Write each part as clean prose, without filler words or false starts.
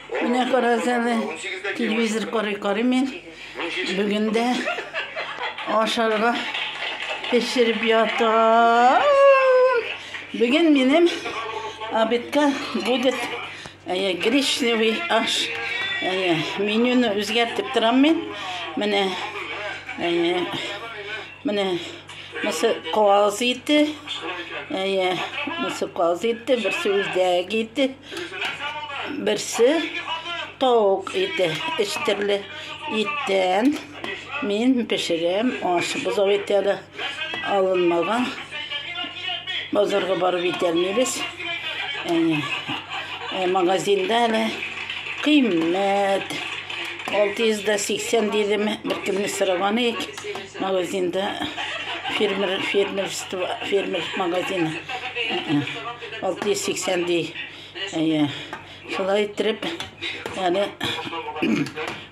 Менә карагыз әле, телевизор карый мен. Бүген дә ашарга пешереп ятам. Бүген минем обедка будет гречневый аш. Менюны үзгәртеп торам мен. Менә Mesela kavaz eti, mesela kavaz eti, birisi üzdek eti, birisi tavuk eti, içtirli etten men pişirem. Aşı buzov etleri alınmagan, bazarga barıp etermeliyiz. Magazinde hele kıymet 680 dedim, bir kimni sıragan ek magazinde. Fermer magazini 680 dey. Şolay ettirip, yani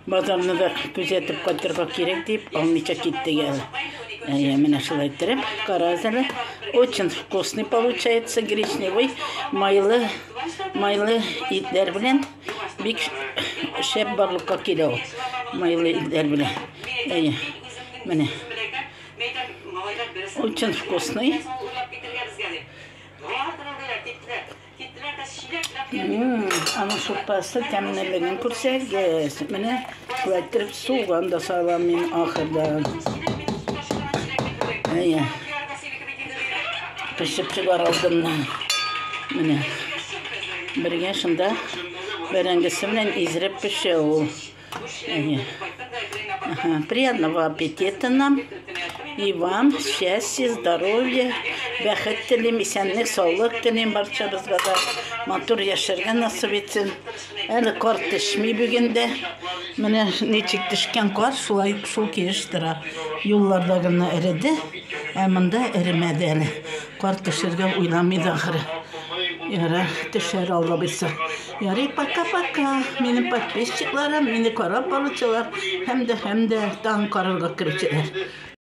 bazarını da күзетіп қайтырға керек deyip, almayça кетті geldi. Мені şolay ettirip, қаразылы. Очень вкусный получается гречневый, майлы итлер білен. Бик шеп барлыққа келеу, майлы итлер білен. Мені. Очень вкусный. Аны шурпасы тәмінлігін көрсеңіз. Міне құлайттырып суған да салам мен ақырдан. Пішіп шығар алдымнан. Міне бірге шында бәрәңгісі менен изіріп пішеу. Приятного аппетита нам. И вам счастья, здоровья, бәхет тілейм, исәнлек, саулык тілейм барчабызга да. Матур яшәргә насып етсен. Әлі қар төшмей бүгенде. Менә ничек төшкән қар, шул килеш тора. Юлларда гына эреде, ә монда эремәде әле. Қар төшәргә уйламыйды ахыры. Яра, төшәр алла bilsə. Ярый, пока-пока. Минем подписчикларым, мине карап баручылар, һәм дә таң карарга керүчеләр.